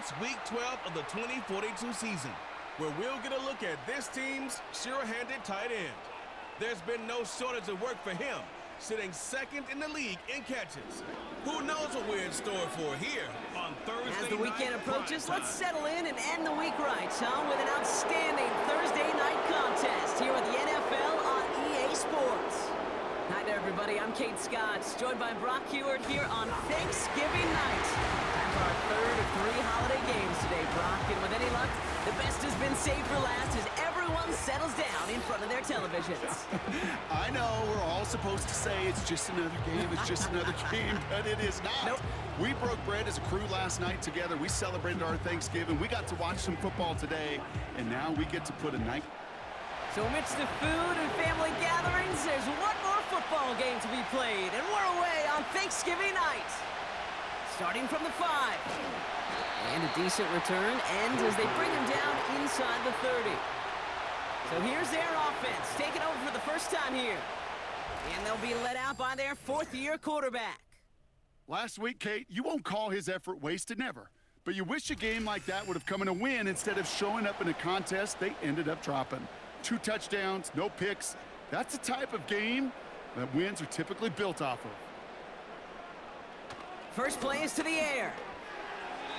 It's Week 12 of the 2042 season, where we'll get a look at this team's sure-handed tight end. There's been no shortage of work for him, sitting second in the league in catches. Who knows what we're in store for here on Thursday night? As the weekend approaches, let's settle in and end the week right, son, with an outstanding Thursday night contest here at the NFL on EA Sports. Hi there, everybody. I'm Kate Scott, joined by Brock Hewitt here on Thanksgiving night. Time for our third of 3 holiday games today, Brock. And with any luck, the best has been saved for last as everyone settles down in front of their televisions. I know we're all supposed to say it's just another game, it's just another game, but it is not. Nope. We broke bread as a crew last night together. We celebrated our Thanksgiving. We got to watch some football today, and now we get to put a night. So amidst the food and family gatherings, there's one more football game to be played, and we're away on Thanksgiving night. Starting from the 5. And a decent return ends as they bring him down inside the 30. So here's their offense, taking over for the first time here. And they'll be led out by their 4th-year quarterback. Last week, Kate, you won't call his effort wasted, never. But you wish a game like that would have come in a win instead of showing up in a contest they ended up dropping. 2 touchdowns, no picks. That's the type of game that wins are typically built off of. First play is to the air.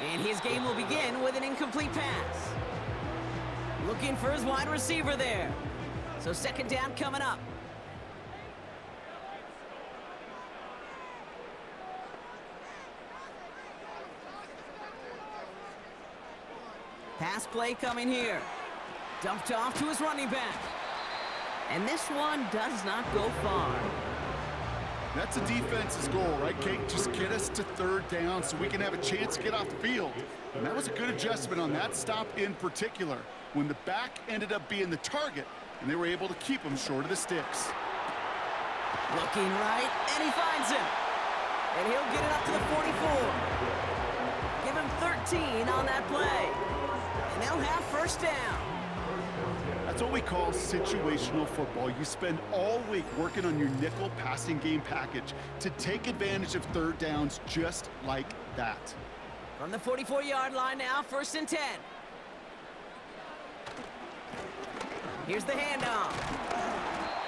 And his game will begin with an incomplete pass. Looking for his wide receiver there. So second down coming up. Pass play coming here. Dumped off to his running back. And this one does not go far. That's a defense's goal, right, Kate? Just get us to 3rd down so we can have a chance to get off the field. And that was a good adjustment on that stop in particular, when the back ended up being the target, and they were able to keep him short of the sticks. Looking right, and he finds him. And he'll get it up to the 44. Give him 13 on that play. And they'll have first down. That's what we call situational football. You spend all week working on your nickel passing game package to take advantage of 3rd downs just like that. From the 44-yard line now, 1st and 10. Here's the handoff.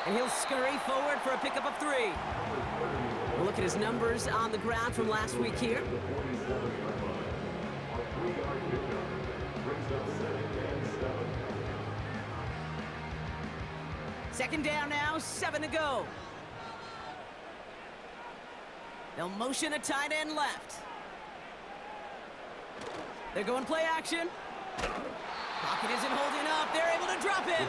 And he'll scurry forward for a pickup of 3. We'll look at his numbers on the ground from last week here. Second down now, 7 to go. They'll motion a tight end left. They're going play action. Pocket isn't holding up. They're able to drop it.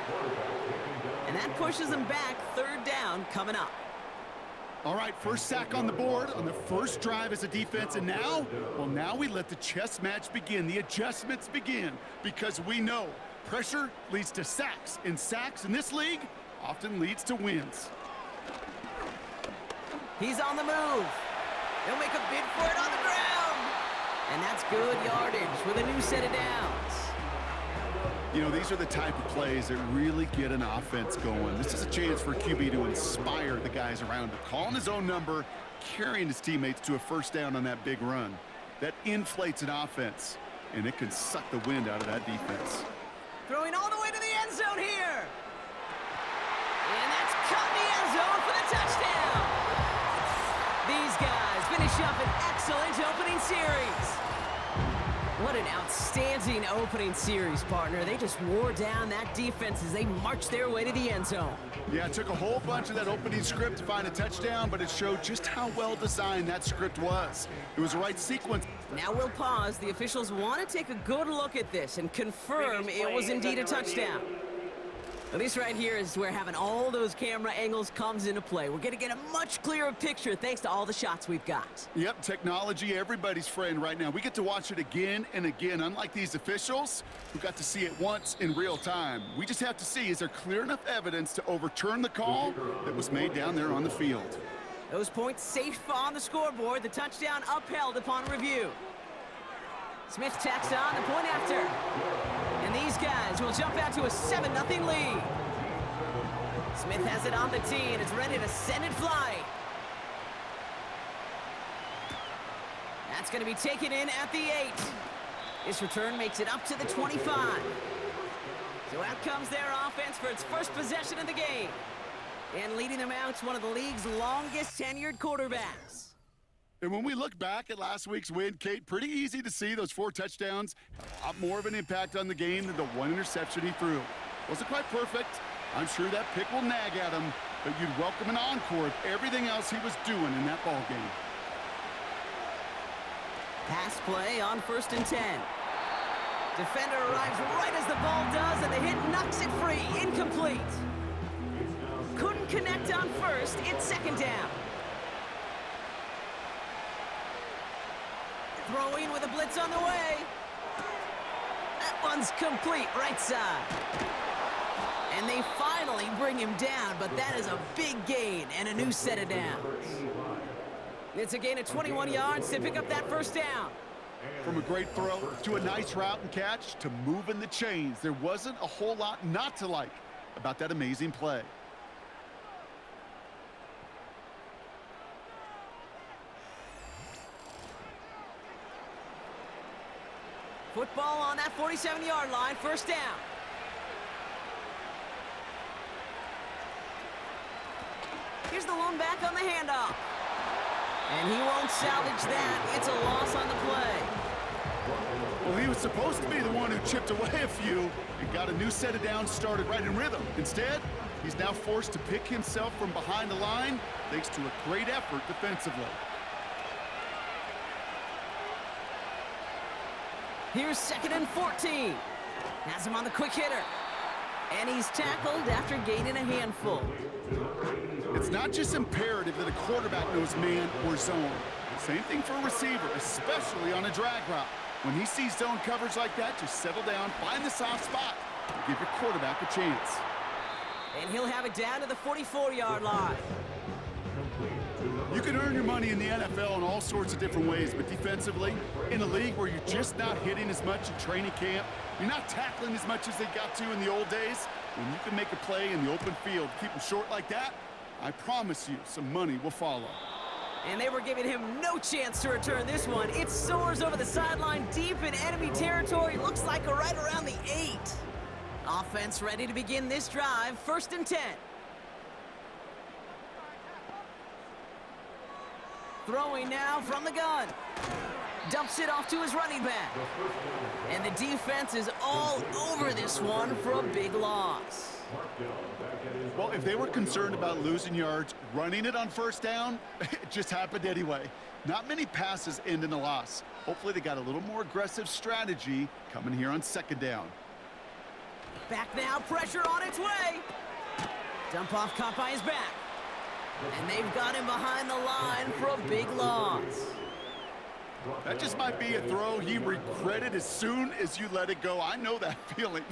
And that pushes them back. 3rd down coming up. All right, first sack on the board on the first drive as a defense, and now, well, now we let the chess match begin. The adjustments begin because we know pressure leads to sacks, and sacks in this league often leads to wins. He's on the move. They'll make a bid for it on the ground. And that's good yardage with a new set of downs. You know, these are the type of plays that really get an offense going. This is a chance for QB to inspire the guys around him. Calling his own number, carrying his teammates to a first down on that big run. That inflates an offense, and it can suck the wind out of that defense. Throwing all the way to the end zone here. And that's caught in the end zone for the touchdown. These guys finish up an excellent opening series. What an outstanding opening series, partner. They just wore down that defense as they marched their way to the end zone. Yeah, it took a whole bunch of that opening script to find a touchdown, but it showed just how well designed that script was. It was the right sequence. Now we'll pause. The officials want to take a good look at this and confirm it was indeed a touchdown. Well, this right here is where having all those camera angles comes into play. We're going to get a much clearer picture thanks to all the shots we've got. Yep, technology, everybody's friend right now. We get to watch it again and again, unlike these officials who got to see it once in real time. We just have to see, is there clear enough evidence to overturn the call that was made down there on the field? Those points safe on the scoreboard. The touchdown upheld upon review. Smith tacks on the point after. And these guys will jump out to a 7-0 lead. Smith has it on the tee and is ready to send it flying. That's going to be taken in at the 8. This return makes it up to the 25. So out comes their offense for its first possession of the game. And leading them out is one of the league's longest tenured quarterbacks. And when we look back at last week's win, Kate, pretty easy to see those 4 touchdowns had a lot more of an impact on the game than the 1 interception he threw. Wasn't quite perfect. I'm sure that pick will nag at him, but you'd welcome an encore of everything else he was doing in that ball game. Pass play on 1st and 10. Defender arrives right as the ball does, and the hit knocks it free. Incomplete. Couldn't connect on 1st. It's 2nd down. Throwing with a blitz on the way. That one's complete, right side. And they finally bring him down, but that is a big gain and a new set of downs. It's a gain of 21 yards to pick up that 1st down. From a great throw to a nice route and catch to moving the chains, there wasn't a whole lot not to like about that amazing play. Football on that 47-yard line, 1st down. Here's the lone back on the handoff. And he won't salvage that. It's a loss on the play. Well, he was supposed to be the one who chipped away a few and got a new set of downs started right in rhythm. Instead, he's now forced to pick himself from behind the line thanks to a great effort defensively. Here's 2nd and 14. Has him on the quick hitter. And he's tackled after gaining a handful. It's not just imperative that a quarterback knows man or zone. Same thing for a receiver, especially on a drag route. When he sees zone coverage like that, just settle down, find the soft spot, and give your quarterback a chance. And he'll have it down to the 44-yard line. You can earn your money in the NFL in all sorts of different ways, but defensively, in a league where you're just not hitting as much in training camp, you're not tackling as much as they got to in the old days, when you can make a play in the open field, keep them short like that, I promise you some money will follow. And they were giving him no chance to return this one. It soars over the sideline deep in enemy territory. Looks like right around the 8. Offense ready to begin this drive. 1st and 10. Throwing now from the gun. Dumps it off to his running back. And the defense is all over this one for a big loss. Well, if they were concerned about losing yards, running it on 1st down, it just happened anyway. Not many passes end in a loss. Hopefully they got a little more aggressive strategy coming here on 2nd down. Back now, pressure on its way. Dump off caught by his back. And they've got him behind the line for a big loss. That just might be a throw he regretted as soon as you let it go. I know that feeling.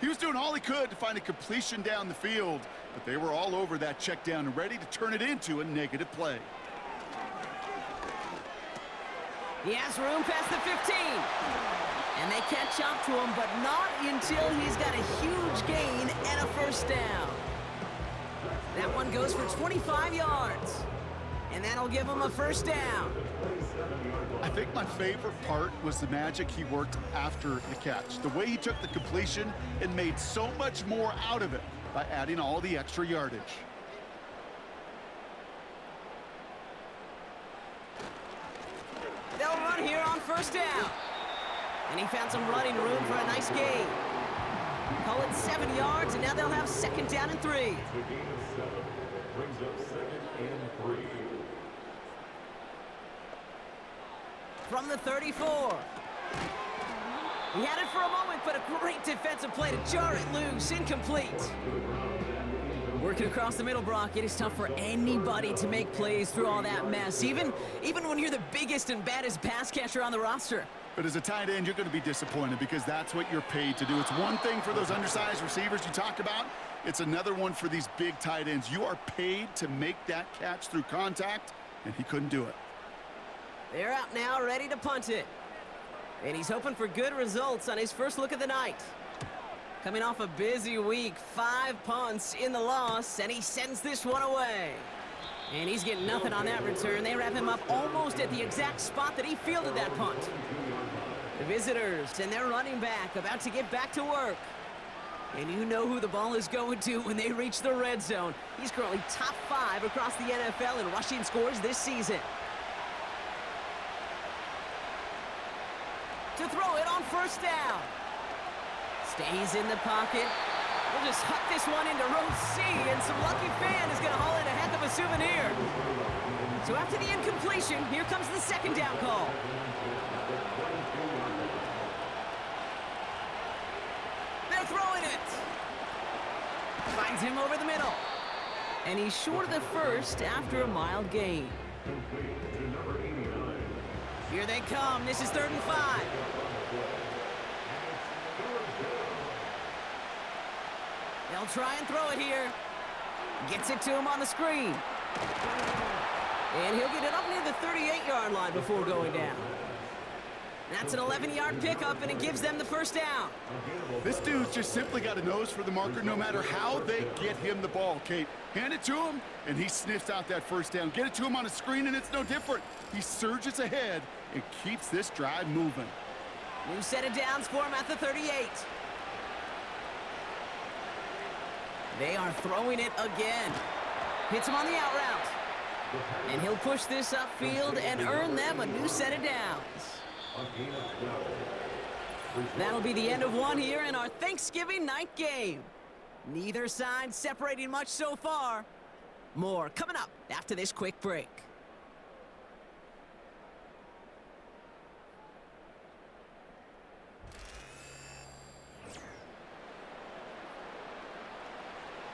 He was doing all he could to find a completion down the field, but they were all over that check down and ready to turn it into a negative play. He has room past the 15. And they catch up to him, but not until he's got a huge gain and a 1st down. That one goes for 25 yards. And that'll give him a 1st down. I think my favorite part was the magic he worked after the catch. The way he took the completion and made so much more out of it by adding all the extra yardage. They'll run here on 1st down. And he found some running room for a nice gain. Call it 7 yards, and now they'll have 2nd down and 3. The gain of 7 brings up 2nd and 3. From the 34. He had it for a moment, but a great defensive play to jar it loose. Incomplete. Working across the middle, Brock, it is tough for anybody to make plays through all that mess, even when you're the biggest and baddest pass catcher on the roster. But as a tight end, you're going to be disappointed because that's what you're paid to do. It's one thing for those undersized receivers you talk about. It's another one for these big tight ends. You are paid to make that catch through contact, and he couldn't do it. They're out now, ready to punt it. And he's hoping for good results on his first look of the night. Coming off a busy week, 5 punts in the loss, and he sends this one away. And he's getting nothing on that return. They wrap him up almost at the exact spot that he fielded that punt. The visitors and their running back about to get back to work. And you know who the ball is going to when they reach the red zone. He's currently top 5 across the NFL in rushing scores this season. To throw it on first down. Stays in the pocket. We'll just huck this one into row C, and some lucky fan is going to haul in a heck of a souvenir. So after the incompletion, here comes the second down call. They're throwing it. Finds him over the middle. And he's short of the first after a mild gain. Here they come. This is 3rd and 5. They'll try and throw it here. Gets it to him on the screen. And he'll get it up near the 38-yard line before going down. That's an 11-yard pickup, and it gives them the first down. This dude's just simply got a nose for the marker no matter how they get him the ball, Kate. Hand it to him, and he sniffs out that first down. Get it to him on a screen, and it's no different. He surges ahead and keeps this drive moving. New set of downs for him at the 38. They are throwing it again. Hits him on the out route. And he'll push this upfield and earn them a new set of downs. That'll be the end of one here in our Thanksgiving night game. Neither side separating much so far. More coming up after this quick break.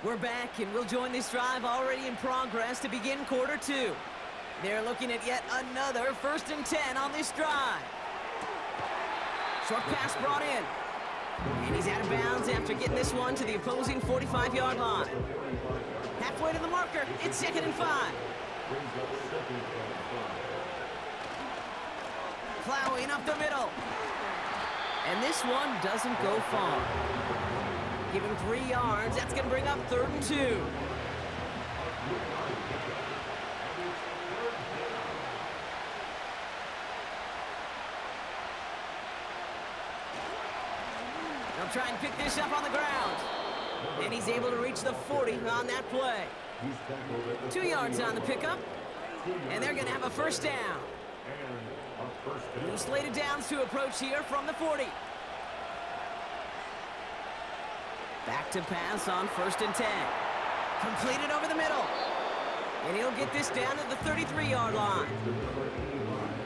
We're back, and we'll join this drive already in progress to begin quarter 2. They're looking at yet another 1st and 10 on this drive. Short pass brought in. And he's out of bounds after getting this one to the opposing 45-yard line. Halfway to the marker, it's 2nd and 5. Plowing up the middle. And this one doesn't go far. Give him 3 yards. That's going to bring up 3rd and 2. They'll try and pick this up on the ground. And he's able to reach the 40 on that play. 2 yards on the pickup. And they're going to have a first down. New slated downs to approach here from the 40. Back to pass on 1st and 10. Completed over the middle. And he'll get this down to the 33-yard line.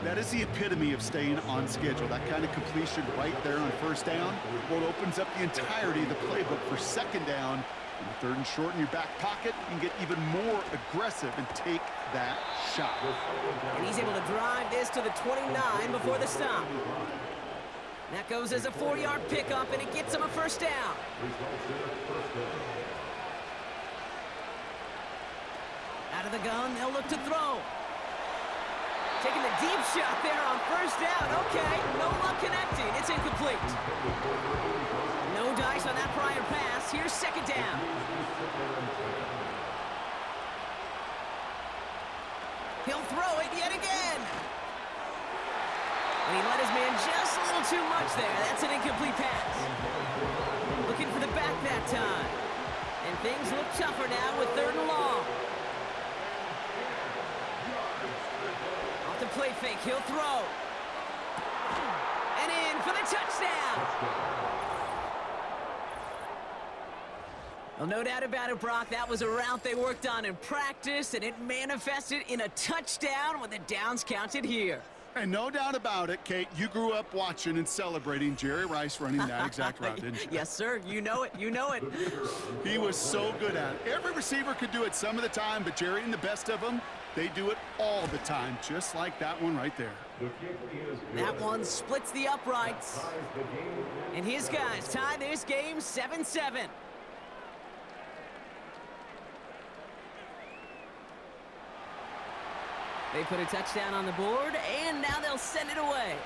That is the epitome of staying on schedule. That kind of completion right there on 1st down. Well, it opens up the entirety of the playbook for 2nd down. And 3rd and short in your back pocket, you can get even more aggressive and take that shot. And he's able to drive this to the 29 before the stop. That goes as a 4-yard pickup, and it gets him a first down. Out of the gun, they'll look to throw. Taking the deep shot there on 1st down. Okay, no luck connecting. It's incomplete. No dice on that prior pass. Here's 2nd down. He'll throw it yet again. And he let his man just a little too much there. That's an incomplete pass. Looking for the back that time. And things look tougher now with 3rd and long. Off the play fake, he'll throw. And in for the touchdown. Well, no doubt about it, Brock. That was a route they worked on in practice, and it manifested in a touchdown when the downs counted here. And no doubt about it, Kate, you grew up watching and celebrating Jerry Rice running that exact route, didn't you? Yes, sir. You know it. You know it. He was so good at it. Every receiver could do it some of the time, but Jerry and the best of them, they do it all the time, just like that one right there. That one splits the uprights. And his guys tie this game 7-7. They put a touchdown on the board, and now they'll send it away.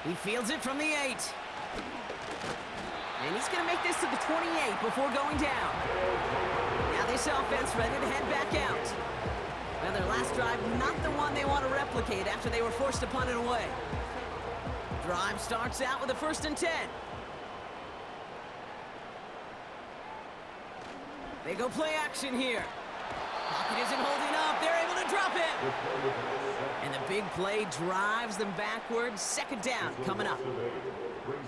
He fields it from the 8. And he's going to make this to the 28 before going down. Now this offense ready to head back out. Well, their last drive, not the one they want to replicate. replicate after they were forced to punt it away. Drive starts out with a 1st and 10. They go play action here. Pocket isn't holding up. They're able to drop it. And the big play drives them backwards. 2nd down coming up.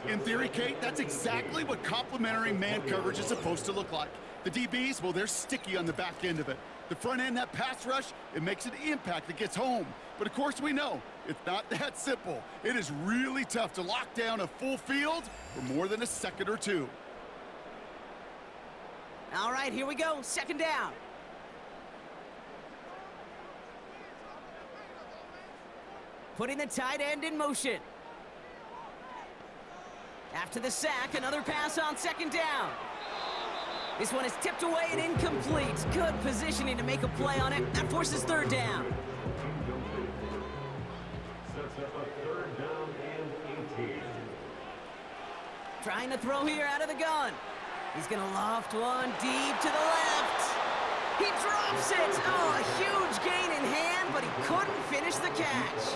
In theory, Kate, that's exactly what complementary man coverage is supposed to look like. The DBs, well, they're sticky on the back end of it. The front end, that pass rush, it makes an impact that gets home. But of course we know, it's not that simple. It is really tough to lock down a full field for more than a second or two. All right, here we go. 2nd down. Putting the tight end in motion. After the sack, another pass on 2nd down. This one is tipped away and incomplete. Good positioning to make a play on it. That forces 3rd down. Sets up a 3rd down and 18. Trying to throw here out of the gun. He's going to loft one deep to the left. He drops it. Oh, a huge gain in hand, but he couldn't finish the catch.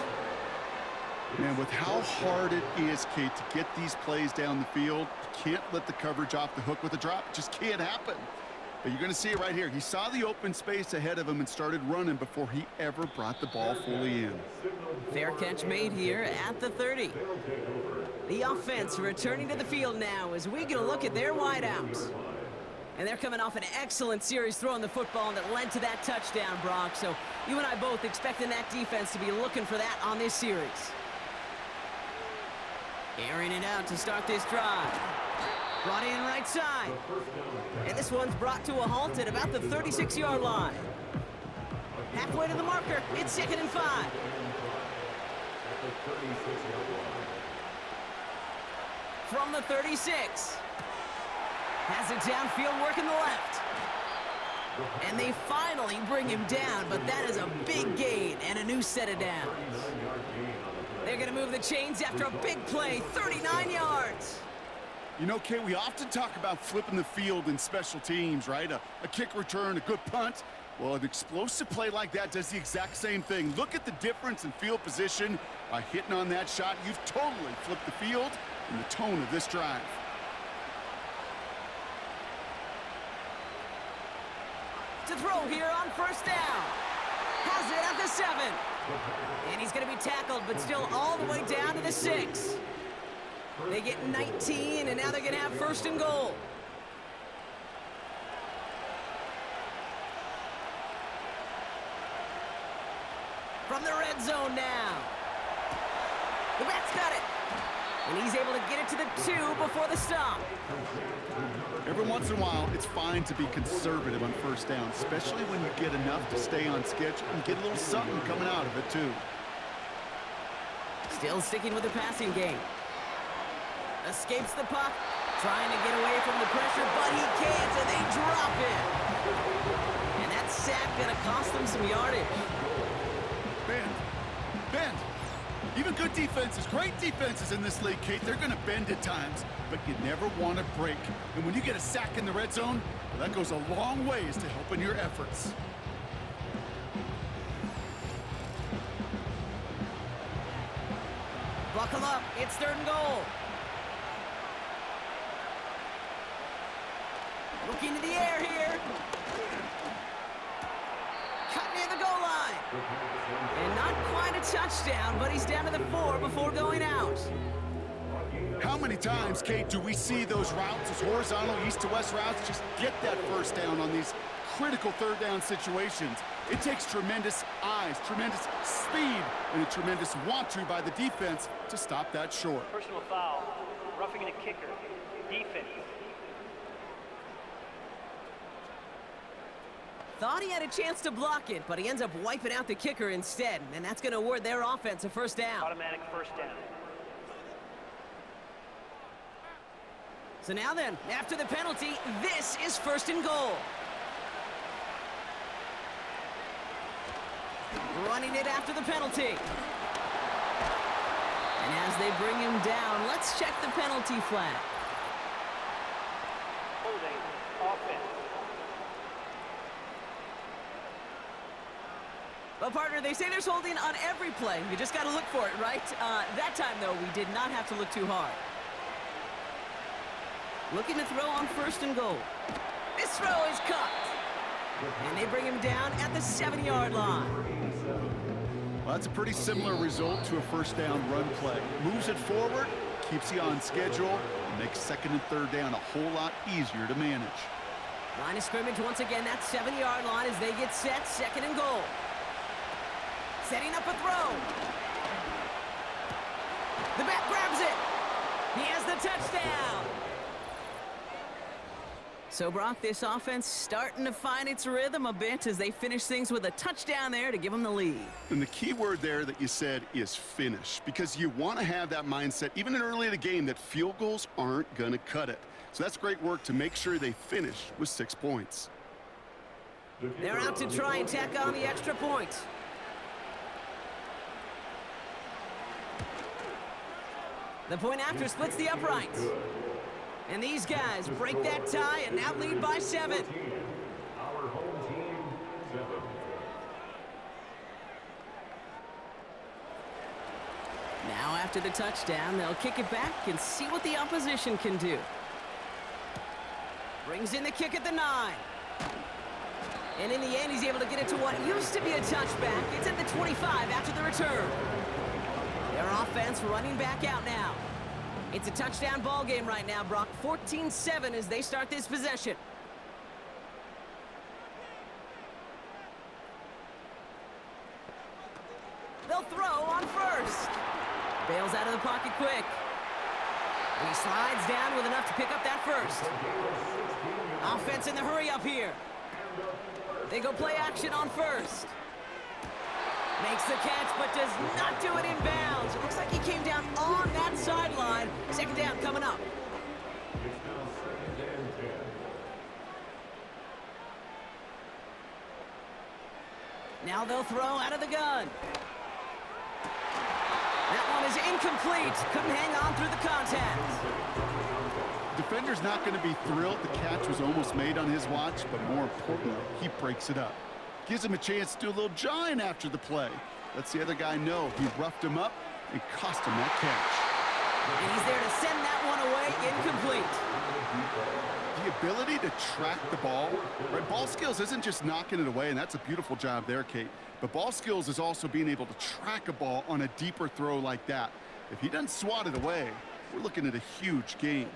Man, with how hard it is, Kate, to get these plays down the field, you can't let the coverage off the hook with a drop. It just can't happen. But you're going to see it right here. He saw the open space ahead of him and started running before he ever brought the ball fully in. Fair catch made here at the 30. The offense returning to the field now as we get a look at their wideouts. And they're coming off an excellent series throwing the football that led to that touchdown, Brock. So you and I both expecting that defense to be looking for that on this series. Airing it out to start this drive. Brought in right side. And this one's brought to a halt at about the 36-yard line. Halfway to the marker, it's 2nd and 5. From the 36. Has it downfield working the left. And they finally bring him down, but that is a big gain and a new set of downs. They're going to move the chains after a big play, 39 yards. You know, Kate, we often talk about flipping the field in special teams, right? A kick return, a good punt. Well, an explosive play like that does the exact same thing. Look at the difference in field position. By hitting on that shot, you've totally flipped the field and the tone of this drive. To throw here on 1st down. Has it at the 7. And he's going to be tackled, but still all the way down to the 6. They get 19, and now they're going to have 1st and goal. From the red zone now. The Bats got it. And he's able to get it to the 2 before the stop. Every once in a while, it's fine to be conservative on 1st down, especially when you get enough to stay on schedule and get a little something coming out of it, too. Still sticking with the passing game. Escapes the puck, trying to get away from the pressure, but he can't, and they drop it. And that sack gonna cost them some yardage. Bend. Even good defenses, great defenses in this league, Kate, they're gonna bend at times, but you never want to break. And when you get a sack in the red zone, well, that goes a long ways to helping your efforts. Buckle up, it's 3rd and goal. Looking to the air here. Cut near the goal line. And not quite a touchdown, but he's down to the 4 before going out. How many times, Kate, do we see those routes, those horizontal east to west routes, just get that 1st down on these critical 3rd down situations? It takes tremendous eyes, tremendous speed, and a tremendous want-to by the defense to stop that short. Personal foul, roughing the kicker, defense. Thought he had a chance to block it, but he ends up wiping out the kicker instead, and that's going to award their offense a 1st down. Automatic 1st down. So now then, after the penalty, this is 1st and goal. Running it after the penalty. And as they bring him down, let's check the penalty flag. But Well, partner, they say there's holding on every play. You just got to look for it, right? That time, though, we did not have to look too hard. Looking to throw on 1st and goal. This throw is caught. And they bring him down at the 7-yard line. Well, that's a pretty similar result to a 1st down run play. Moves it forward, keeps you on schedule, and makes 2nd and 3rd down a whole lot easier to manage. Line of scrimmage once again, that 7-yard line as they get set, 2nd and goal. Setting up a throw. The back grabs it. He has the touchdown. So, Brock, this offense starting to find its rhythm a bit as they finish things with a touchdown there to give them the lead. And the key word there that you said is finish, because you want to have that mindset, even early in the game, that field goals aren't going to cut it. So that's great work to make sure they finish with 6 points. They're out to try and tack on the extra point. The point after splits the uprights. And these guys break that tie and now lead by 7. Our home team, 7. Now after the touchdown, they'll kick it back and see what the opposition can do. Brings in the kick at the 9. And in the end, he's able to get it to what used to be a touchback. It's at the 25 after the return. Their offense running back out now. It's a touchdown ball game right now, Brock. 14-7 as they start this possession. They'll throw on 1st. Bails out of the pocket quick. And he slides down with enough to pick up that 1st. Offense in the hurry up here. They go play action on 1st. Makes the catch, but does not do it in bounds. It looks like he came down on that sideline. 2nd down coming up. It's now 2nd and 10. Now they'll throw out of the gun. That one is incomplete. Couldn't hang on through the contact. Defender's not going to be thrilled the catch was almost made on his watch, but more importantly, he breaks it up. Gives him a chance to do a little jawing after the play. Lets the other guy know he roughed him up and cost him that catch. And he's there to send that one away, incomplete. The ability to track the ball, right? Ball skills isn't just knocking it away, and that's a beautiful job there, Kate. But ball skills is also being able to track a ball on a deeper throw like that. If he doesn't swat it away, we're looking at a huge gain.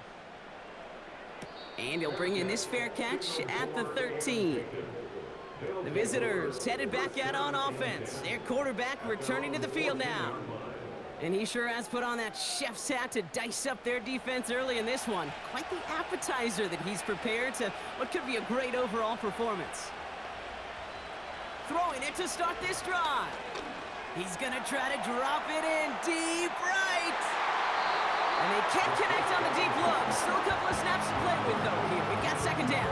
And he'll bring in this fair catch at the 13. The visitors headed back out on offense. Their quarterback returning to the field now. And he sure has put on that chef's hat to dice up their defense early in this one. Quite the appetizer that he's prepared to what could be a great overall performance. Throwing it to start this drive. He's going to try to drop it in deep right. And they can't connect on the deep look. Still a couple of snaps to play with, though, here. We've got 2nd down.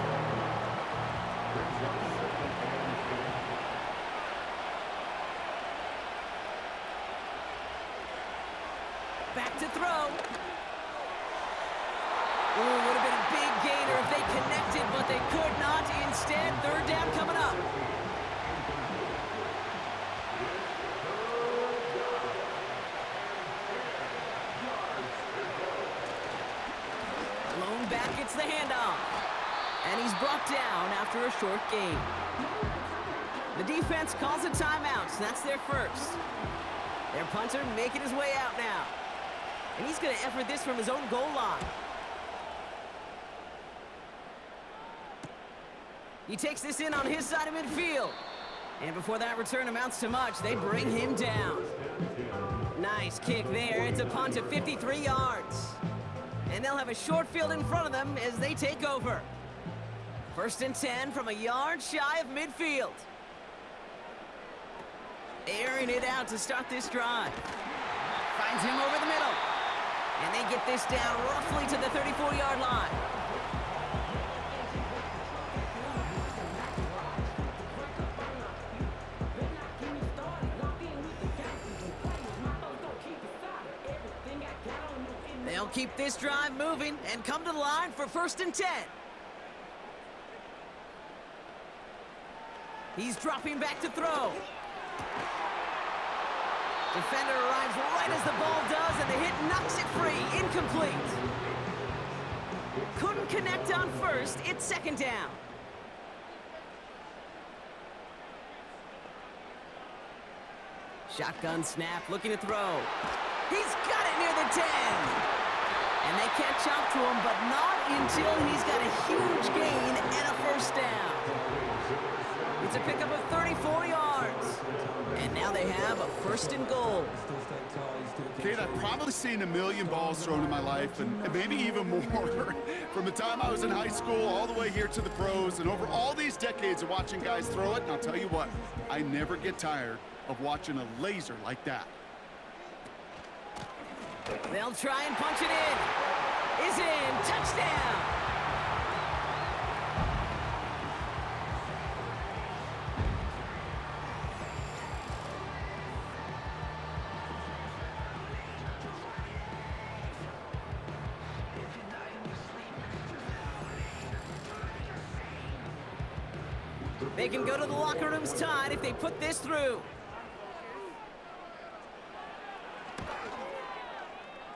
Back to throw. Ooh, would have been a big gainer if they connected, but they could not. Instead, 3rd down coming up. Lone back gets the handoff. And he's brought down after a short gain. The defense calls a timeout, so that's their 1st. Their punter making his way out now. And he's going to effort this from his own goal line. He takes this in on his side of midfield. And before that return amounts to much, they bring him down. Nice kick there. It's a punt of 53 yards. And they'll have a short field in front of them as they take over. 1st and 10 from a yard shy of midfield. Airing it out to start this drive. Finds him over the middle. And they get this down roughly to the 34-yard line. They'll keep this drive moving and come to the line for 1st and 10. He's dropping back to throw. Defender arrives right as the ball does, and the hit knocks it free. Incomplete. Couldn't connect on first. It's second down. Shotgun snap, looking to throw. He's got it near the 10. And they catch up to him, but not until he's got a huge gain and a first down. It's a pickup of 34 yards. And now they have a first and goal. Kate, I've probably seen a million balls thrown in my life, and maybe even more. From the time I was in high school all the way here to the pros, and over all these decades of watching guys throw it, and I'll tell you what, I never get tired of watching a laser like that. They'll try and punch it in. Is in. Touchdown. They can go to the locker rooms tied if they put this through.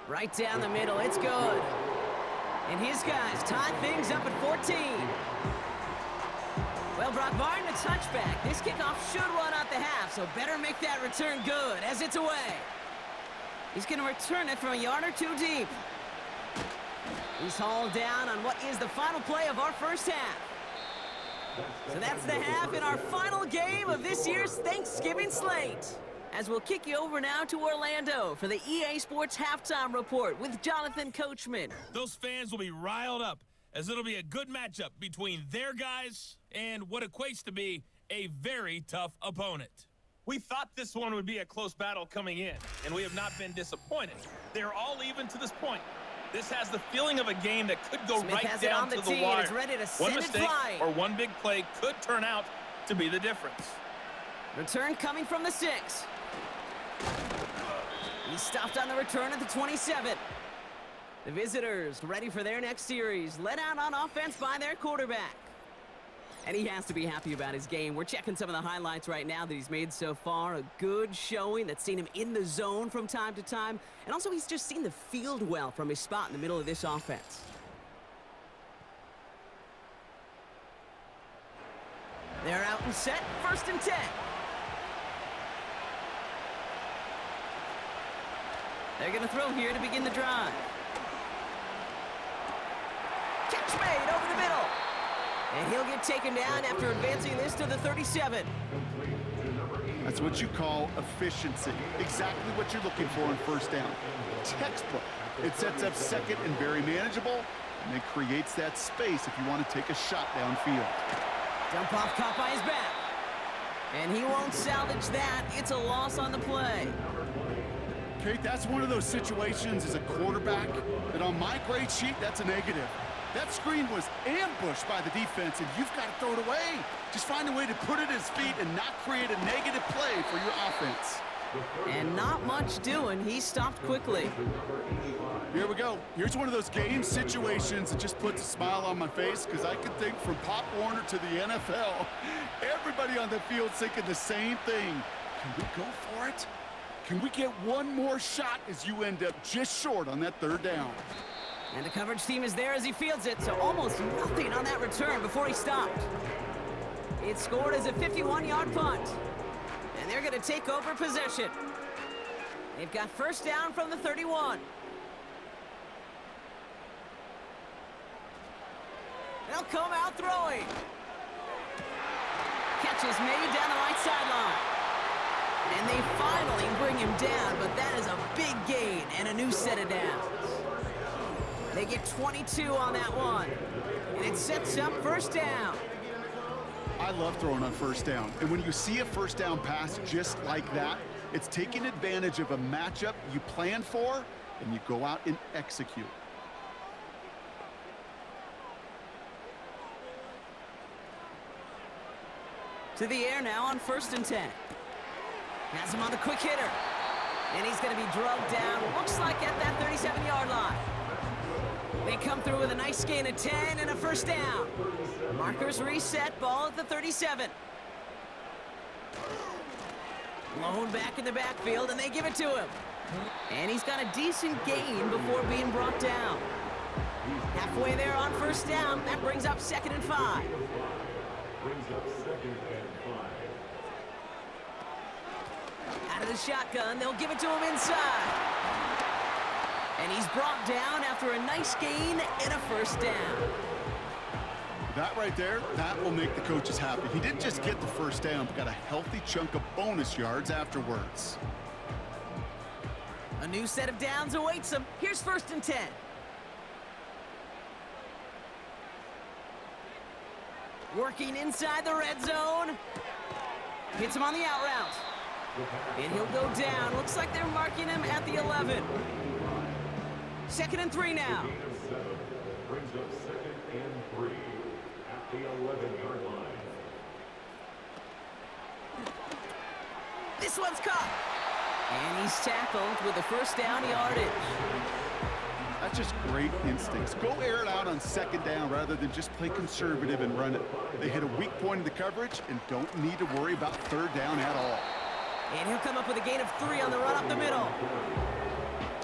Right down the middle, it's good. And his guys tie things up at 14. Well, Brock, barring the touchback, this kickoff should run out the half, so better make that return good as it's away. He's going to return it from a yard or two deep. He's hauled down on what is the final play of our first half. So that's the half in our final game of this year's Thanksgiving slate. As we'll kick you over now to Orlando for the EA Sports Halftime Report with Jonathan Coachman. Those fans will be riled up as it'll be a good matchup between their guys and what equates to be a very tough opponent. We thought this one would be a close battle coming in, and we have not been disappointed. They're all even to this point. This has the feeling of a game that could go right down to the wire. One mistake or one big play could turn out to be the difference. Return coming from the 6. He stopped on the return at the 27. The visitors ready for their next series, led out on offense by their quarterback. And he has to be happy about his game. We're checking some of the highlights right now that he's made so far. A good showing that's seen him in the zone from time to time. And also he's just seen the field well from his spot in the middle of this offense. They're out and set, first and 10. They're going to throw here to begin the drive. Catch made over the middle. And he'll get taken down after advancing this to the 37. That's what you call efficiency. Exactly what you're looking for in first down. Textbook. It sets up second and very manageable, and it creates that space if you want to take a shot downfield. Dump off caught by his back. And he won't salvage that. It's a loss on the play. Kate, that's one of those situations as a quarterback that on my grade sheet, that's a negative. That screen was ambushed by the defense, and you've got to throw it away. Just find a way to put it at his feet and not create a negative play for your offense. And not much doing. He stopped quickly. Here we go. Here's one of those game situations that just puts a smile on my face because I can think from Pop Warner to the NFL, everybody on the field thinking the same thing. Can we go for it? Can we get one more shot as you end up just short on that third down? And the coverage team is there as he fields it, so almost nothing on that return before he stopped. It scored as a 51-yard punt. And they're going to take over possession. They've got first down from the 31. They'll come out throwing. Catch is made down the right sideline. And they finally bring him down, but that is a big gain and a new set of downs. They get 22 on that one. And it sets up first down. I love throwing on first down. And when you see a first down pass just like that, it's taking advantage of a matchup you plan for, and you go out and execute. To the air now on first and 10. Has him on the quick hitter. And he's going to be drugged down, looks like at that 37-yard line. They come through with a nice gain of 10 and a first down. Markers reset, ball at the 37. Blown back in the backfield, and they give it to him. And he's got a decent gain before being brought down. Halfway there on first down. That brings up 2nd and 5. Brings up 2nd and 5. Out of the shotgun, they'll give it to him inside. And he's brought down after a nice gain and a first down. That right there, that will make the coaches happy. He didn't just get the first down, but got a healthy chunk of bonus yards afterwards. A new set of downs awaits him. Here's 1st and 10. Working inside the red zone. Hits him on the out route. And he'll go down. Looks like they're marking him at the 11. 2nd and 3 now. Brings up 2nd and 3 at the 11-yard line. This one's caught. And he's tackled with the first down yardage. That's just great instincts. Go air it out on 2nd down rather than just play conservative and run it. They hit a weak point in the coverage and don't need to worry about 3rd down at all. And he'll come up with a gain of 3 on the run up the middle.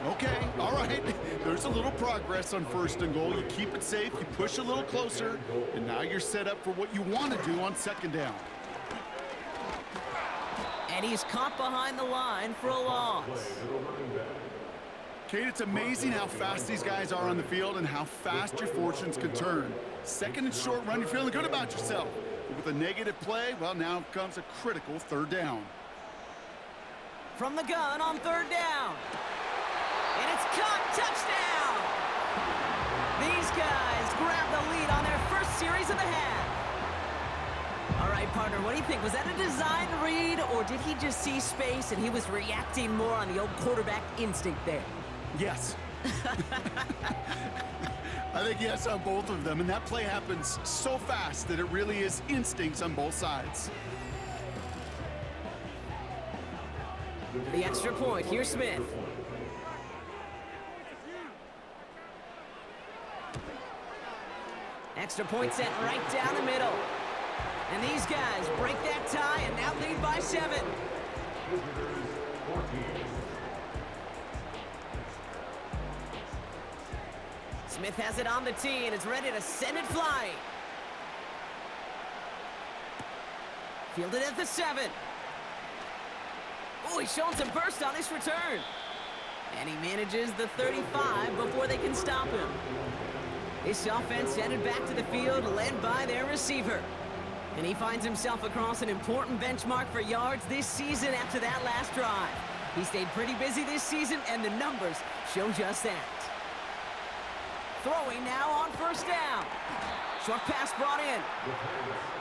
Okay, all right. There's a little progress on 1st and goal. You keep it safe, you push a little closer, and now you're set up for what you want to do on 2nd down. And he's caught behind the line for a loss. Kate, it's amazing how fast these guys are on the field and how fast your fortunes can turn. 2nd and short run, you're feeling good about yourself. But with a negative play, well, now comes a critical 3rd down. From the gun on 3rd down. And it's caught. Touchdown! These guys grab the lead on their first series of the half. All right, partner, what do you think? Was that a design read, or did he just see space and he was reacting more on the old quarterback instinct there? Yes. I think yes on both of them, and that play happens so fast that it really is instincts on both sides. The extra point. Here's Smith. Extra point sent right down the middle. And these guys break that tie and now lead by 7. Smith has it on the tee and is ready to send it flying. Fielded at the 7. Oh, he's showing some burst on his return. And he manages the 35 before they can stop him. This offense headed back to the field, led by their receiver. And he finds himself across an important benchmark for yards this season after that last drive. He stayed pretty busy this season, and the numbers show just that. Throwing now on 1st down. Short pass brought in.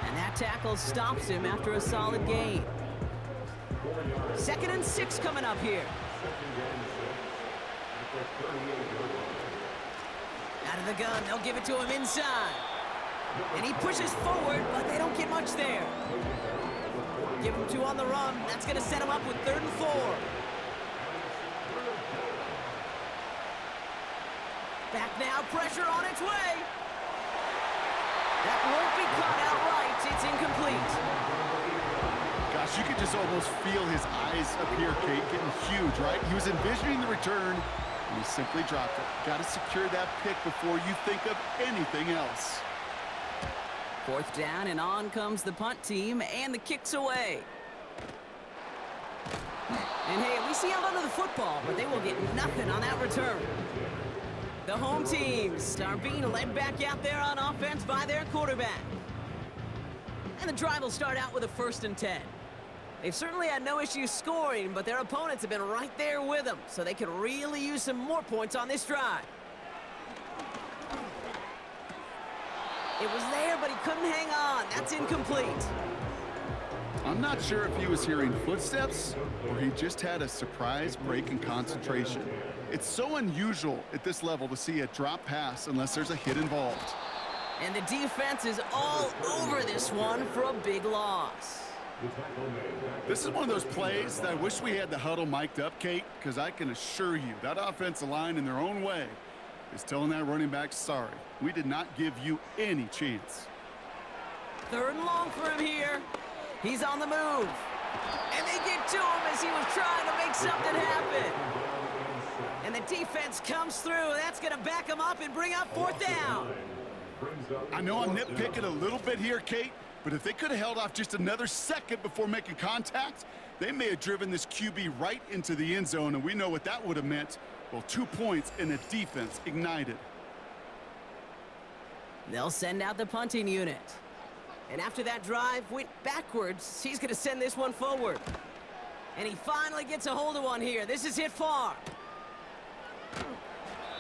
And that tackle stops him after a solid gain. 2nd and 6 coming up here. Out of the gun, they'll give it to him inside. And he pushes forward, but they don't get much there. Give him 2 on the run. That's going to set him up with 3rd and 4. Back now, pressure on its way. That won't be caught outright. It's incomplete. Gosh, you could just almost feel his eyes up here, Kate, getting huge, right? He was envisioning the return, and he simply dropped it. Got to secure that pick before you think of anything else. 4th down, and on comes the punt team, and the kick's away. And hey, at least he held onto the football, but they will get nothing on that return. The home teams are being led back out there on offense by their quarterback. And the drive will start out with a 1st and 10. They've certainly had no issues scoring, but their opponents have been right there with them, so they could really use some more points on this drive. It was there, but he couldn't hang on. That's incomplete. I'm not sure if he was hearing footsteps or he just had a surprise break in concentration. It's so unusual at this level to see a drop pass unless there's a hit involved. And the defense is all over this one for a big loss. This is one of those plays that I wish we had the huddle mic'd up, Kate, because I can assure you that offensive line in their own way is telling that running back, sorry, we did not give you any chance. 3rd and long for him here. He's on the move. And they get to him as he was trying to make something happen. And the defense comes through. That's going to back him up and bring up 4th down. I know I'm nitpicking a little bit here, Kate, but if they could have held off just another second before making contact, they may have driven this QB right into the end zone, and we know what that would have meant. Well, 2 points and the defense ignited. They'll send out the punting unit. And after that drive went backwards, he's going to send this one forward. And he finally gets a hold of one here. This is hit far.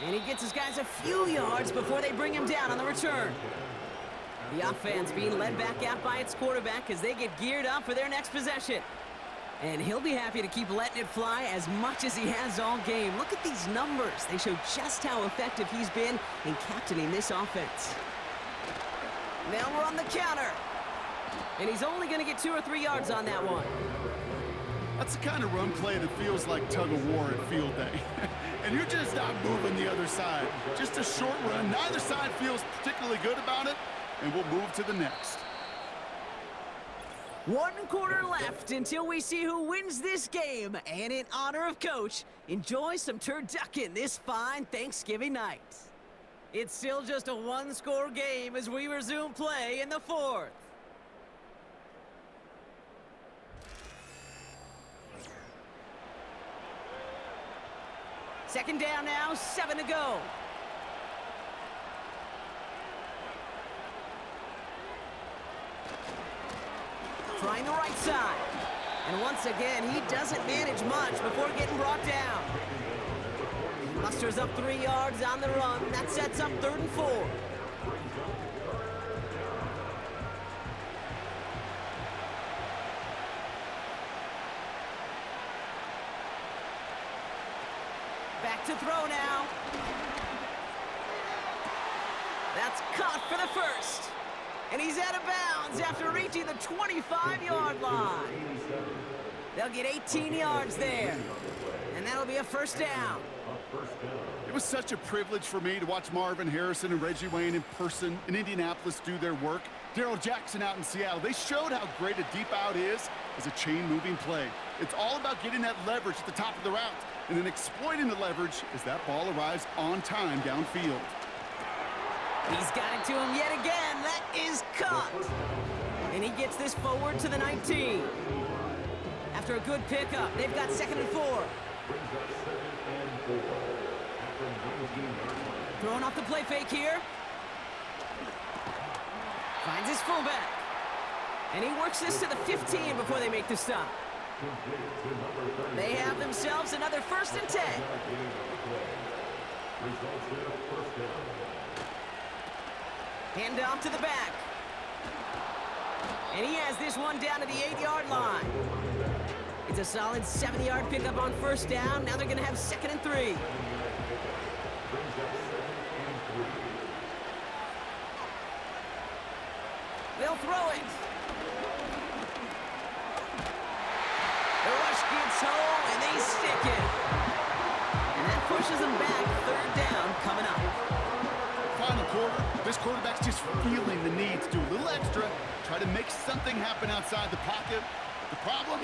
And he gets his guys a few yards before they bring him down on the return. The offense being led back out by its quarterback as they get geared up for their next possession. And he'll be happy to keep letting it fly as much as he has all game. Look at these numbers. They show just how effective he's been in captaining this offense. Now we're on the counter. And he's only going to get 2 or 3 yards on that one. That's the kind of run play that feels like tug-of-war at field day. And you're just not moving the other side. Just a short run. Neither side feels particularly good about it, and we'll move to the next. 1 quarter left until we see who wins this game. And in honor of Coach, enjoy some turducken this fine Thanksgiving night. It's still just a 1-score game as we resume play in the 4th. Second down now, 7 to go. Trying the right side. And once again, he doesn't manage much before getting brought down. He musters up 3 yards on the run. That sets up 3rd and 4. Back to throw now. That's caught for the first. And he's out of bounds after reaching the 25-yard line. They'll get 18 yards there. And that'll be a 1st down. It was such a privilege for me to watch Marvin Harrison and Reggie Wayne in person in Indianapolis do their work. Darrell Jackson out in Seattle. They showed how great a deep out is as a chain-moving play. It's all about getting that leverage at the top of the route and then exploiting the leverage as that ball arrives on time downfield. He's got it to him yet again. That is caught. And he gets this forward to the 19. After a good pickup, they've got 2nd and 4. Throwing off the play fake here. Finds his fullback. And he works this to the 15 before they make the stop. They have themselves another 1st and 10. Hand off to the back. And he has this one down to the 8-yard line. It's a solid 7-yard pickup on 1st down. Now they're going to have 2nd and 3. They'll throw it. The rush gets home, and they stick it. And that pushes them back. 3rd down coming up. Final quarter, this quarterback's just feeling the need to do a little extra, try to make something happen outside the pocket. The problem?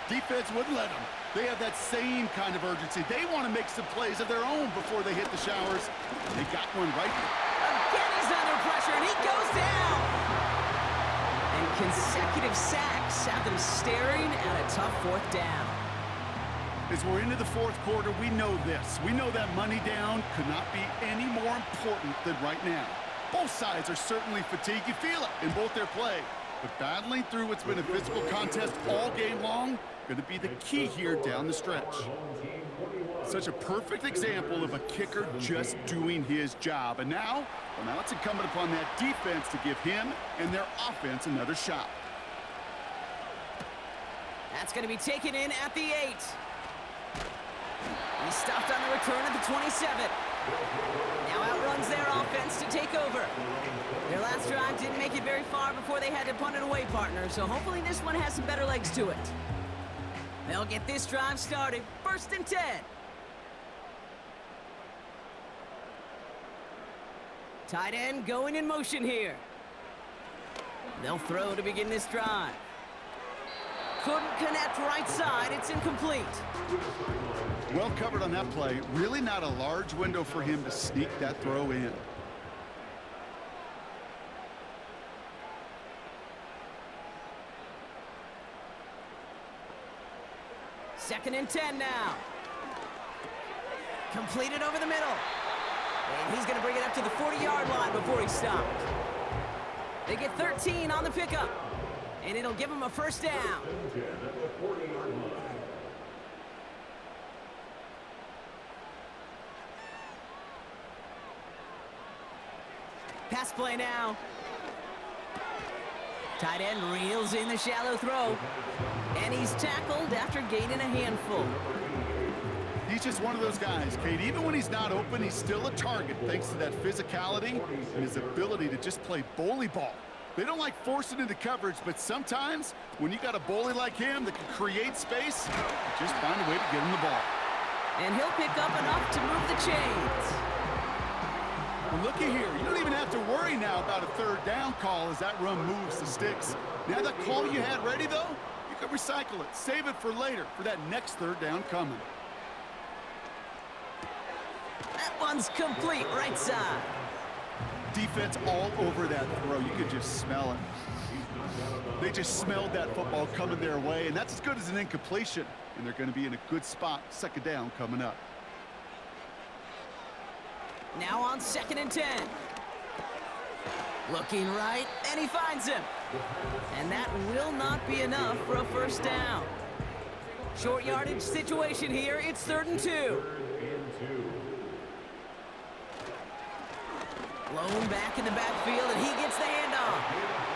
Defense wouldn't let them. They have that same kind of urgency. They want to make some plays of their own before they hit the showers. They got one right there. Again, he's under pressure, and he goes down. And consecutive sacks have them staring at a tough 4th down. As we're into the 4th quarter, we know this. We know that money down could not be any more important than right now. Both sides are certainly fatigued. You feel it in both their play. But battling through what's been a physical contest all game long, going to be the key here down the stretch. Such a perfect example of a kicker just doing his job. And now it's incumbent upon that defense to give him and their offense another shot. That's going to be taken in at the 8. He stopped on the return at the 27. Now outruns their offense to take over. Their last drive didn't make it very far before they had to punt it away, partner, so hopefully this one has some better legs to it. They'll get this drive started. 1st and 10. Tight end going in motion here. They'll throw to begin this drive. couldn't connect right side. It's incomplete. Well covered on that play. Really not a large window for him to sneak that throw in. Second and 10 now. Completed over the middle. And he's going to bring it up to the 40-yard line before he stopped. They get 13 on the pickup. And it'll give him a first down. Pass play now. Tight end reels in the shallow throw. And he's tackled after gaining a handful. He's just one of those guys, Kate. Even when he's not open, he's still a target thanks to that physicality and his ability to just play bully ball. They don't like forcing into coverage, but sometimes when you got a bully like him that can create space, just find a way to get him the ball. And he'll pick up enough to move the chains. Well, looky here. You don't even have to worry now about a third down call as that run moves the sticks. Now that call you had ready, though, you can recycle it. Save it for later for that next third down coming. That one's complete right side. Defense all over that throw. You could just smell it. They just smelled that football coming their way, and that's as good as an incompletion. And they're going to be in a good spot. Second down coming up. Now on second and 10. Looking right, and he finds him. And that will not be enough for a first down. Short yardage situation here. It's 3rd and 2. Blown back in the backfield, and he gets the handoff.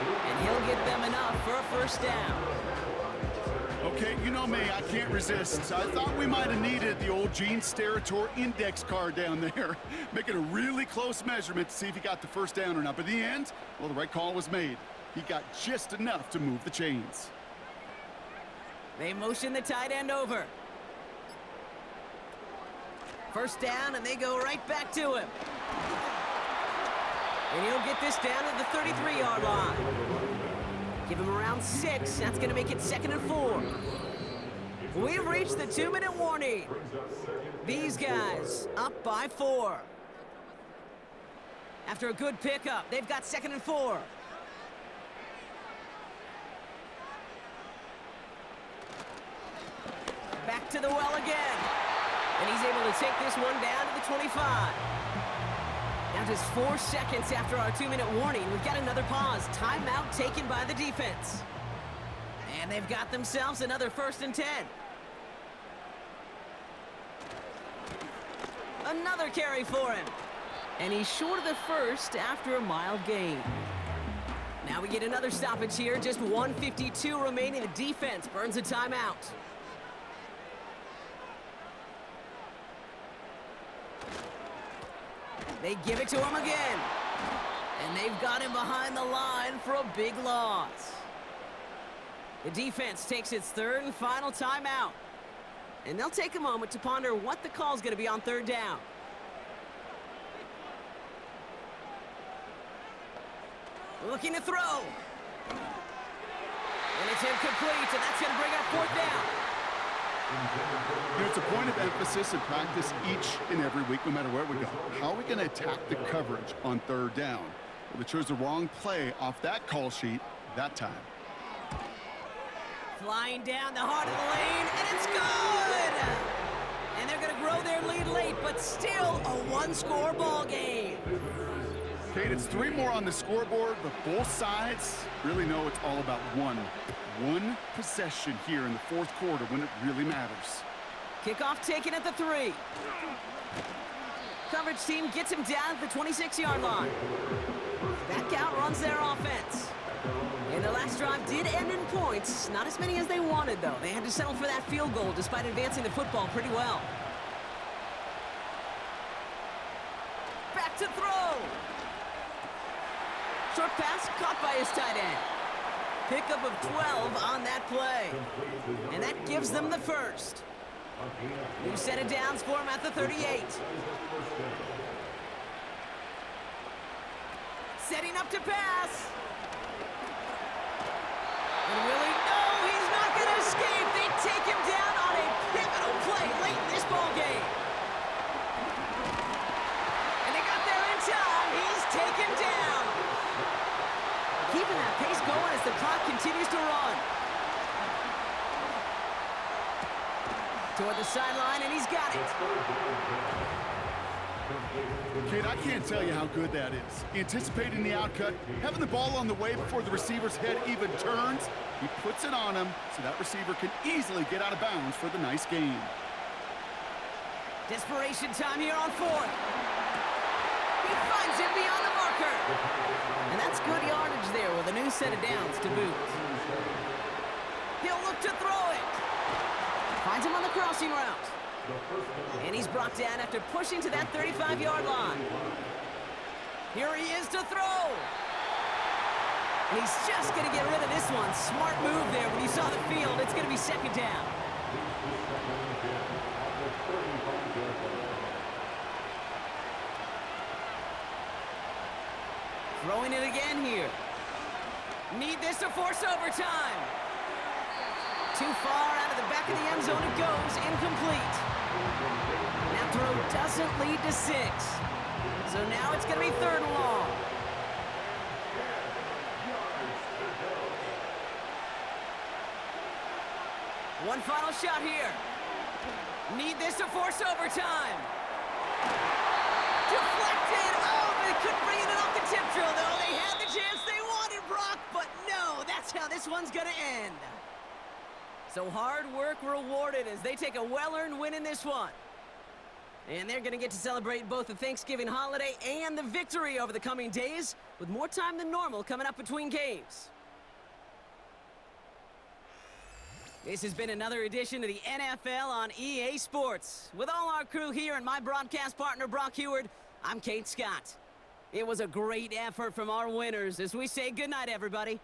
And he'll get them enough for a first down. Okay, you know me, I can't resist. I thought we might have needed the old Gene Steratore index card down there, making a really close measurement to see if he got the first down or not. But in the end, well, the right call was made. He got just enough to move the chains. They motion the tight end over. First down, and they go right back to him. And he'll get this down to the 33-yard line. Give him around 6. That's going to make it 2nd and 4. We've reached the 2-minute warning. These guys up by 4. After a good pickup, they've got 2nd and 4. Back to the well again. And he's able to take this one down to the 25. Now just 4 seconds after our 2-minute warning, we've got another pause. Timeout taken by the defense. And they've got themselves another 1st and 10. Another carry for him. And he's short of the first after a mild gain. Now we get another stoppage here. Just 1:52 remaining. The defense burns a timeout. They give it to him again. And they've got him behind the line for a big loss. The defense takes its 3rd and final timeout. And they'll take a moment to ponder what the call's going to be on 3rd down. Looking to throw. And it's incomplete, and that's going to bring up 4th down. You know, it's a point of emphasis in practice each and every week, no matter where we go. How are we going to attack the coverage on 3rd down? Well, they chose the wrong play off that call sheet that time. Flying down the heart of the lane, and it's good! And they're going to grow their lead late, but still a 1-score ball game. Kate, it's 3 more on the scoreboard, but both sides really know it's all about one possession here in the 4th quarter when it really matters. Kickoff taken at the 3. Coverage team gets him down at the 26-yard line. Back out runs their offense. And the last drive did end in points. Not as many as they wanted, though. They had to settle for that field goal despite advancing the football pretty well. Back to throw. Short pass caught by his tight end. Pickup of 12 on that play. And that gives them the first. New set of downs for him at the 38. Setting up to pass. And Willie, no, he's not going to sideline, and he's got it. Kid, I can't tell you how good that is. Anticipating the outcut, having the ball on the way before the receiver's head even turns, he puts it on him so that receiver can easily get out of bounds for the nice gain. Desperation time here on fourth. He finds it beyond the marker. And that's good yardage there with a new set of downs to boot. He'll look to throw it. Finds him on the crossing route. And he's brought down after pushing to that 35-yard line. Here he is to throw. And he's just going to get rid of this one. Smart move there when you saw the field. It's going to be second down. Throwing it again here. Need this to force overtime. Too far out of the back of the end zone it goes. Incomplete. That throw doesn't lead to 6. So now it's going to be 3rd and long. One final shot here. Need this to force overtime. Deflected. Oh, they couldn't bring it in off the tip drill, though. They had the chance they wanted, Brock, but no, that's how this one's going to end. So hard work rewarded as they take a well-earned win in this one. And they're going to get to celebrate both the Thanksgiving holiday and the victory over the coming days, with more time than normal coming up between games. This has been another edition of the NFL on EA Sports. With all our crew here and my broadcast partner, Brock Heward, I'm Kate Scott. It was a great effort from our winners as we say goodnight, everybody.